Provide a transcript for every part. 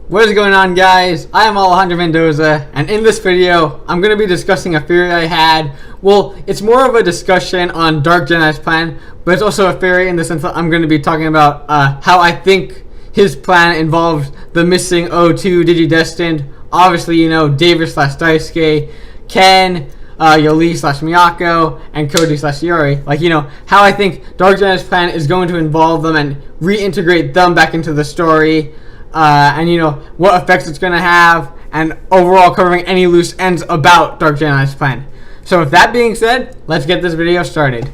What is going on, guys? I am Alejandro Mendoza, and in this video, I'm going to be discussing a theory I had. Well, it's more of a discussion on Dark Gennai's plan, but it's also a theory in the sense that I'm going to be talking about how I think his plan involves the missing O2 digidestined. Obviously, you know, David/Daisuke, Ken, Yoli/Miyako, and Koji/Yuri. Like, you know, how I think Dark Gennai's plan is going to involve them and reintegrate them back into the story. And you know what effects it's going to have, and overall covering any loose ends about Dark Gennai's plan. So with that being said, let's get this video started.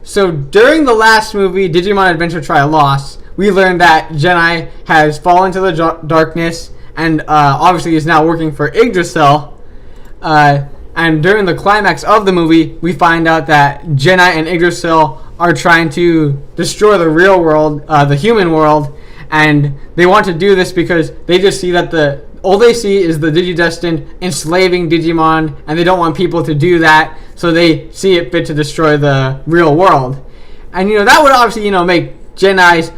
So during the last movie, Digimon Adventure Tri-Lost, we learned that Gennai has fallen to the darkness and obviously is now working for Yggdrasil. And during the climax of the movie, we find out that Gennai and Yggdrasil are trying to destroy the real world, the human world. And they want to do this because they just see that all they see is the digidestined enslaving Digimon, and they don't want people to do that, so they see it fit to destroy the real world. And you know that would obviously, you know, make Gennai's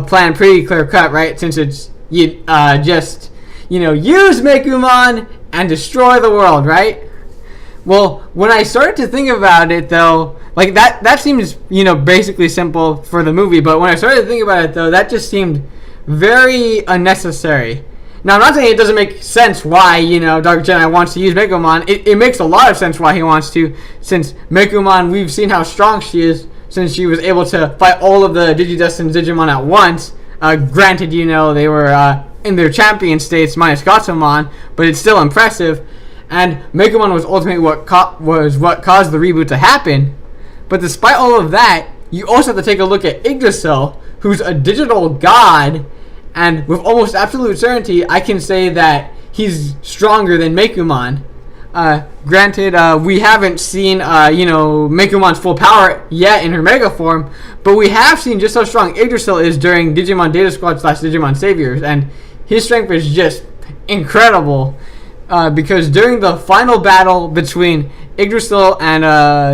plan pretty clear cut, right? Since it's just, you know, use Mekumon and destroy the world, right? Well, when I started to think about it, though, like that seems, you know, basically simple for the movie, but when I started to think about it, though, that just seemed very unnecessary. Now, I'm not saying it doesn't make sense why, you know, Dark Gennai wants to use Mekumon. It makes a lot of sense why he wants to, since Mekumon, we've seen how strong she is since she was able to fight all of the Digidestined Digimon at once. Granted, you know, they were in their champion states minus Gatomon, but it's still impressive. And Mekumon was ultimately what caused the reboot to happen. But despite all of that, you also have to take a look at Yggdrasil, who's a digital god, and with almost absolute certainty, I can say that he's stronger than Mekumon. Granted, we haven't seen, you know, Mekumon's full power yet in her Mega form, but we have seen just how strong Yggdrasil is during Digimon Data Squad / Digimon Saviors, and his strength is just incredible. Because during the final battle between Yggdrasil and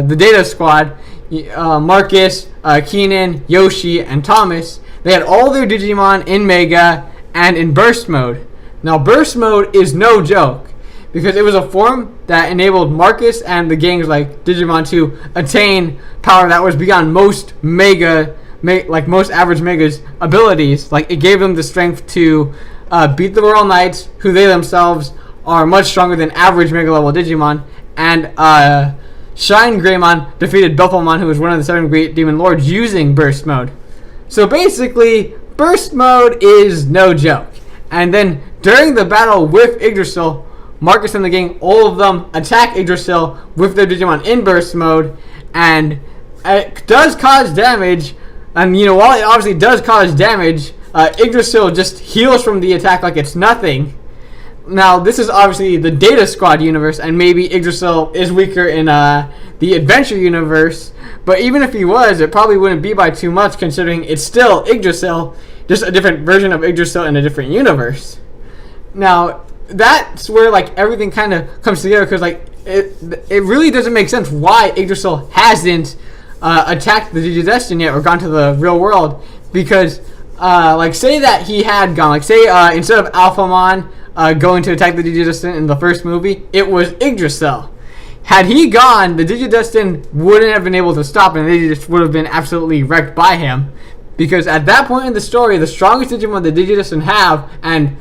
the Data Squad, Marcus, Keenan, Yoshi, and Thomas, they had all their Digimon in Mega and in Burst Mode. Now, Burst Mode is no joke, because it was a form that enabled Marcus and the gangs like Digimon to attain power that was beyond most most average Mega's abilities. Like, it gave them the strength to beat the Royal Knights, who they themselves are much stronger than average Mega level Digimon, and Shine Greymon defeated Belphomon, who was one of the 7 Great Demon Lords, using Burst Mode. So basically, Burst Mode is no joke. And then during the battle with Yggdrasil, Marcus and the gang, all of them attack Yggdrasil with their Digimon in Burst Mode, and it does cause damage. And you know, while it obviously does cause damage, Yggdrasil just heals from the attack like it's nothing. Now, this is obviously the Data Squad universe, and maybe Yggdrasil is weaker in the Adventure universe, but even if he was, it probably wouldn't be by too much, considering it's still Yggdrasil, just a different version of Yggdrasil in a different universe. Now, that's where, like, everything kind of comes together, because, like, it really doesn't make sense why Yggdrasil hasn't attacked the Digidestined yet, or gone to the real world, because, like, say that he had gone, like, say, instead of Alphamon going to attack the Digidestined in the first movie, it was Yggdrasil. Had he gone, the Digidestined wouldn't have been able to stop him, and they just would have been absolutely wrecked by him. Because at that point in the story, the strongest Digimon the Digidestined have, and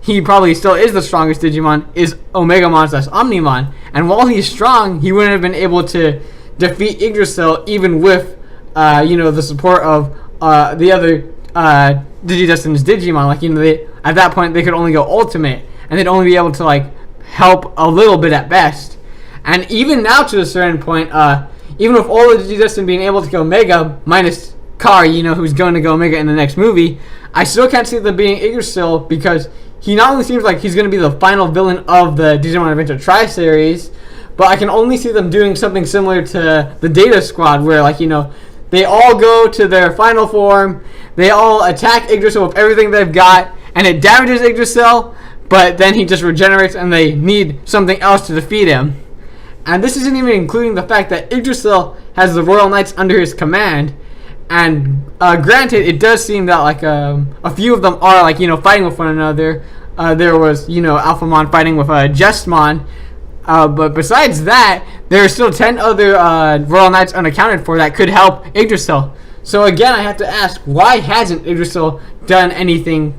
he probably still is the strongest Digimon, is Omegamon/Omnimon. And while he's strong, he wouldn't have been able to defeat Yggdrasil, even with, you know, the support of the other Digidestined's Digimon. Like, you know, at that point, they could only go Ultimate, and they'd only be able to, like, help a little bit at best. And even now, to a certain point, even with all the Digidestined being able to go Mega, minus Kari, you know, who's going to go Mega in the next movie, I still can't see them being Yggdrasil, because he not only seems like he's going to be the final villain of the Digimon Adventure Tri-Series, but I can only see them doing something similar to the Data Squad, where, like, you know, they all go to their final form, they all attack Yggdrasil with everything they've got, and it damages Yggdrasil, but then he just regenerates and they need something else to defeat him. And this isn't even including the fact that Yggdrasil has the Royal Knights under his command, And granted, it does seem that like a few of them are like fighting with one another. There was Alphamon fighting with Jestmon, but besides that, there are still 10 other Royal Knights unaccounted for that could help Yggdrasil. So again, I have to ask, why hasn't Yggdrasil done anything?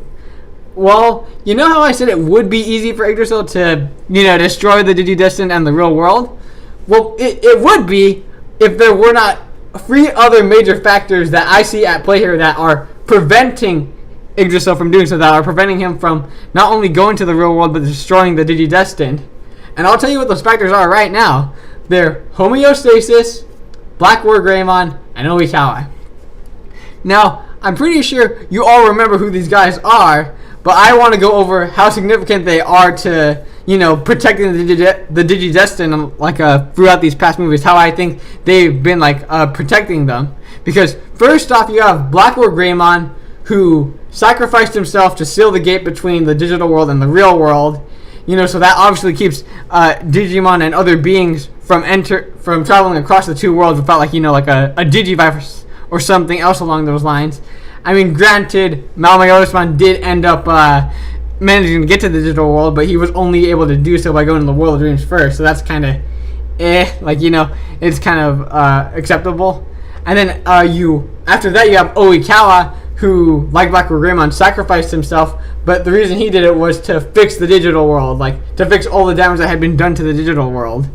Well, you know how I said it would be easy for Yggdrasil to destroy the Digidestined and the real world? Well, it would be if there were not 3 other major factors that I see at play here that are preventing Yggdrasil from doing so, that are preventing him from not only going to the real world but destroying the Digidestined. And I'll tell you what those factors are right now. They're Homeostasis, Black War Greymon, and Oikawa. Now, I'm pretty sure you all remember who these guys are, but I want to go over how significant they are to protecting the Digidestined like throughout these past movies, how I think they've been like protecting them. Because first off, you have Black War Greymon, who sacrificed himself to seal the gate between the digital world and the real world. So that obviously keeps Digimon and other beings from traveling across the 2 worlds without like a Digivirus or something else along those lines. I mean, granted, Malmayotismon did end up managing to get to the digital world, but he was only able to do so by going to the World of Dreams first. So that's kind of it's kind of acceptable. And then after that you have Oikawa, who, like Black War Greymon, sacrificed himself, but the reason he did it was to fix the digital world, like to fix all the damage that had been done to the digital world.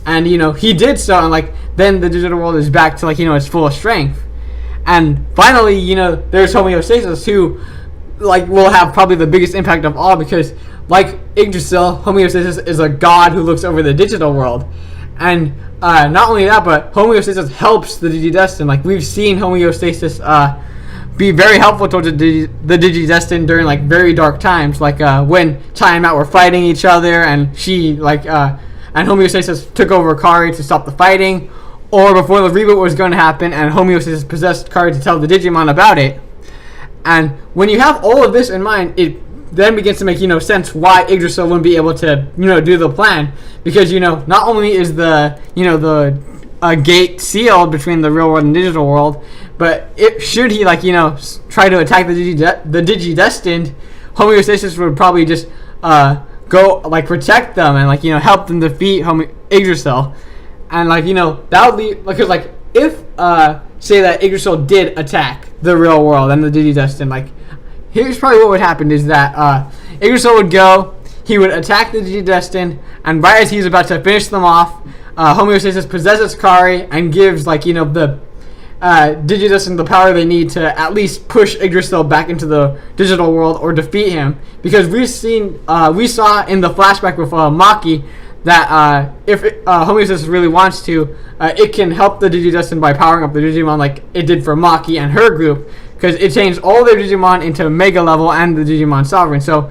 And he did so, and then the digital world is back to its full strength. And finally, there's Homeostasis, who will have probably the biggest impact of all, because like Yggdrasil, Homeostasis is a god who looks over the digital world. And not only that, but Homeostasis helps the Digidestined. We've seen Homeostasis be very helpful towards the Digidestined during very dark times, when Chai and Matt were fighting each other, and she and Homeostasis took over Kari to stop the fighting, or before the reboot was going to happen and Homeostasis possessed Kari to tell the Digimon about it. And when you have all of this in mind, it then begins to make sense why Yggdrasil wouldn't be able to do the plan, because not only is the gate sealed between the real world and digital world, but should he try to attack the Digidestined, Homeostasis would probably just go protect them and help them defeat Yggdrasil. And that would be because if say that Yggdrasil did attack the real world and the Digidestined, here's probably what would happen is that Yggdrasil would go, he would attack the Digidestined, and right as he's about to finish them off, Homeostasis possesses Kari and gives the Digidestined the power they need to at least push Yggdrasil back into the digital world or defeat him. Because we saw in the flashback with Maki that if Homeostasis really wants to, it can help the Digidestined by powering up the Digimon like it did for Maki and her group, because it changed all their Digimon into Mega level and the Digimon Sovereign. So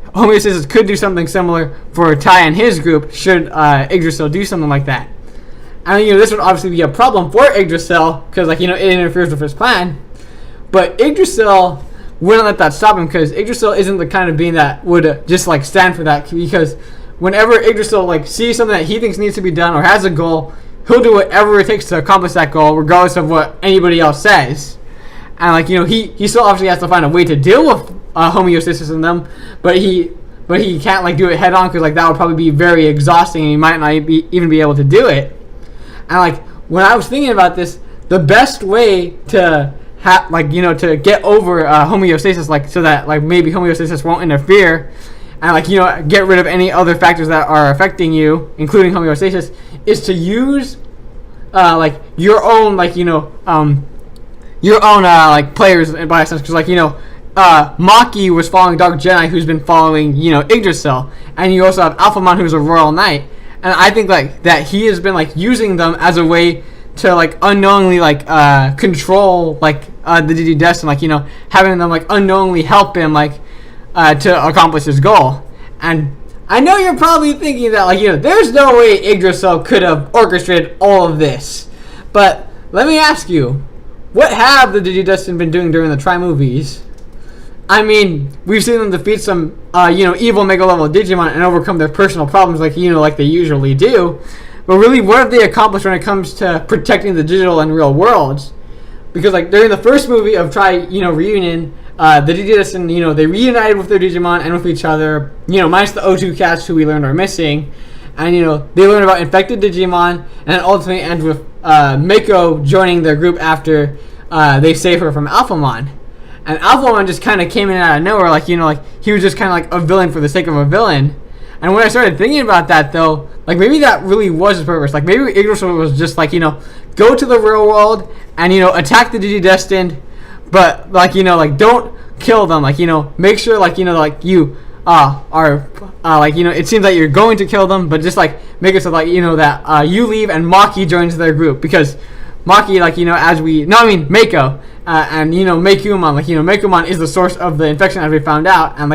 Homeostasis could do something similar for Tai and his group should Yggdrasil do something like that. And this would obviously be a problem for Yggdrasil because it interferes with his plan. But Yggdrasil wouldn't let that stop him, because Yggdrasil isn't the kind of being that would just stand for that, because whenever Yggdrasil sees something that he thinks needs to be done or has a goal, he'll do whatever it takes to accomplish that goal, regardless of what anybody else says. And he still obviously has to find a way to deal with Homeostasis in them, but he can't do it head on, because that would probably be very exhausting, and he might not even be able to do it. And when I was thinking about this, the best way to to get over Homeostasis, so that maybe Homeostasis won't interfere, and get rid of any other factors that are affecting you, including Homeostasis, is to use your own players by a sense, because Maki was following Dark Gennai, who's been following Yggdrasil, and you also have Alphamon, who's a Royal Knight, and I think that he has been using them as a way to unknowingly control the Digidestined, having them unknowingly help him to accomplish his goal. And I know you're probably thinking that there's no way Yggdrasil could have orchestrated all of this, but let me ask you, what have the Digidestined been doing during the Tri movies? I mean, we've seen them defeat some evil Mega level Digimon and overcome their personal problems like they usually do. But really, what have they accomplished when it comes to protecting the digital and real worlds? because like during the first movie of reunion, the Digidestined, they reunited with their Digimon and with each other, minus the O2 cats who we learned are missing. And, they learn about infected Digimon, and it ultimately ends with Mako joining their group after they save her from Alphamon. And Alphamon just kind of came in out of nowhere, he was just kind of like a villain for the sake of a villain. And when I started thinking about that, though, maybe that really was his purpose. Maybe Yggdrasil was just go to the real world and, attack the Digidestined, but, don't kill them. Make sure, you are, it seems like you're going to kill them, but just, make it so, that you leave and Maki joins their group. Because Maki, Mako, and, Mekumon, Mekumon is the source of the infection, as we found out, and,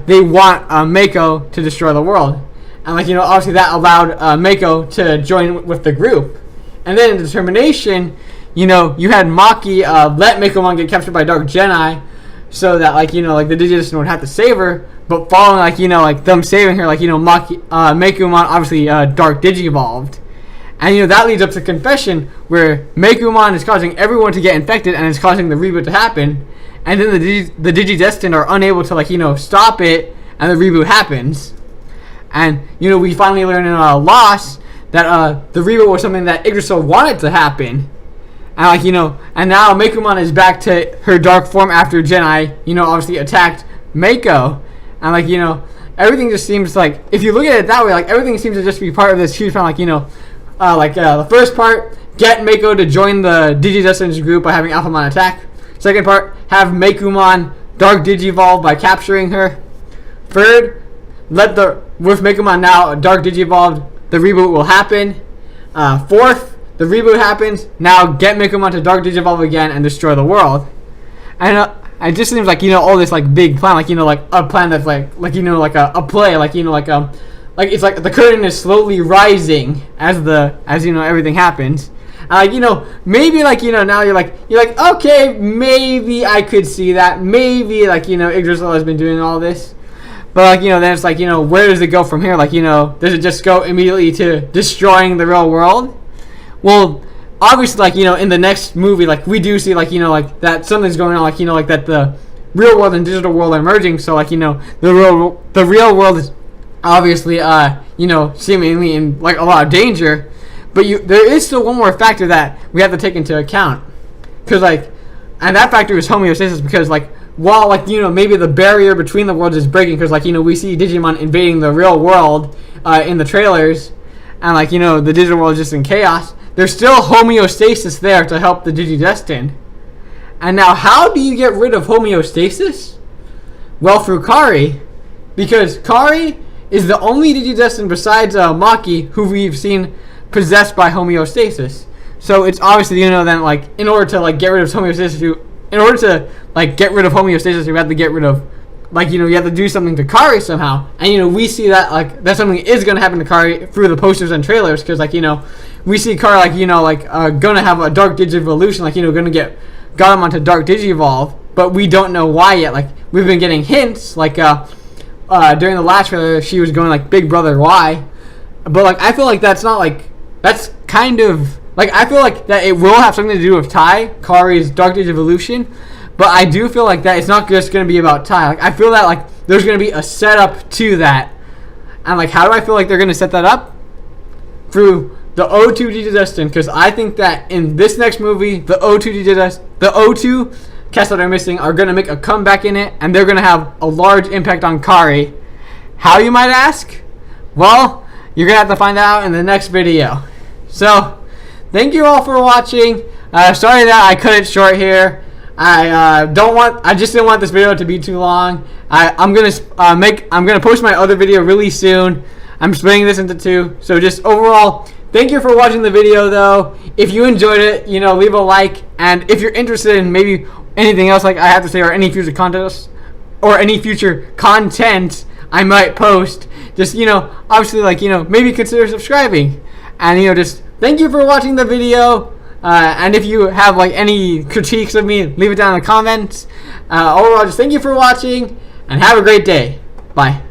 they want Mako to destroy the world. And, obviously that allowed Mako to join with the group. And then in Determination, you had Maki let Mekumon get captured by Dark Gennai, so that, the Digidestined would have to save her. But following, them saving her, Mekumon obviously Dark Digivolved. And, that leads up to Confession, where Mekumon is causing everyone to get infected and is causing the reboot to happen. And then the Digidestined are unable to, stop it, and the reboot happens. And, we finally learn in Lost that the reboot was something that Yggdrasil wanted to happen. And, and now Mekumon is back to her dark form after Gennai, obviously attacked Mako. And, everything just seems if you look at it that way, everything seems to just be part of this huge plan. The first part, get Mako to join the Digidestined group by having Alphamon attack. Second part, have Mekumon Dark Digivolve by capturing her. Third, with Mekumon now Dark Digivolved, the reboot will happen. Fourth, the reboot happens. Now get Mekumon to Dark Digivolve again and destroy the world. And it just seems all this big plan, a plan that's a play, it's the curtain is slowly rising as everything happens. Maybe now you're okay, maybe I could see that. Maybe Yggdrasil has been doing all this. But then it's where does it go from here? Does it just go immediately to destroying the real world? Well, obviously in the next movie, we do see that something's going on, that the real world and digital world are merging. So the real world is obviously seemingly in a lot of danger. But there is still one more factor that we have to take into account, because and that factor is homeostasis. Because while maybe the barrier between the worlds is breaking, because we see Digimon invading the real world in the trailers, and the digital world is just in chaos. There's still homeostasis there to help the Digidestined. And now, how do you get rid of homeostasis? Well, through Kari, because Kari is the only Digidestined besides Maki who we've seen possessed by homeostasis. So it's obviously then in order to get rid of homeostasis, you have to get rid of you have to do something to Kari somehow. And we see that that something is going to happen to Kari through the posters and trailers, because we see Kari gonna have a Dark Digivolution, gonna get Garamon to Dark Digivolve, but we don't know why yet. We've been getting hints during the last trailer she was going Big Brother why, but I feel that's not that's kind of I feel that it will have something to do with Tai, Kari's Dark Digivolution, but I do feel that it's not just going to be about Tai. I feel that there's going to be a setup to that, and how do I feel they're going to set that up? Through the O2 Digidestined, because I think that in this next movie, the O2 cats that are missing are going to make a comeback in it, and they're going to have a large impact on Kari. How, you might ask? Well, you're going to have to find out in the next video. So, thank you all for watching. Sorry that I cut it short here. I just didn't want this video to be too long. I'm gonna post my other video really soon. I'm splitting this into two. So just overall, thank you for watching the video though. If you enjoyed it, leave a like, and if you're interested in maybe anything else I have to say, or any future contests or any future content I might post, just obviously maybe consider subscribing. And just thank you for watching the video. And if you have any critiques of me, leave it down in the comments. Overall, just thank you for watching, and have a great day. Bye.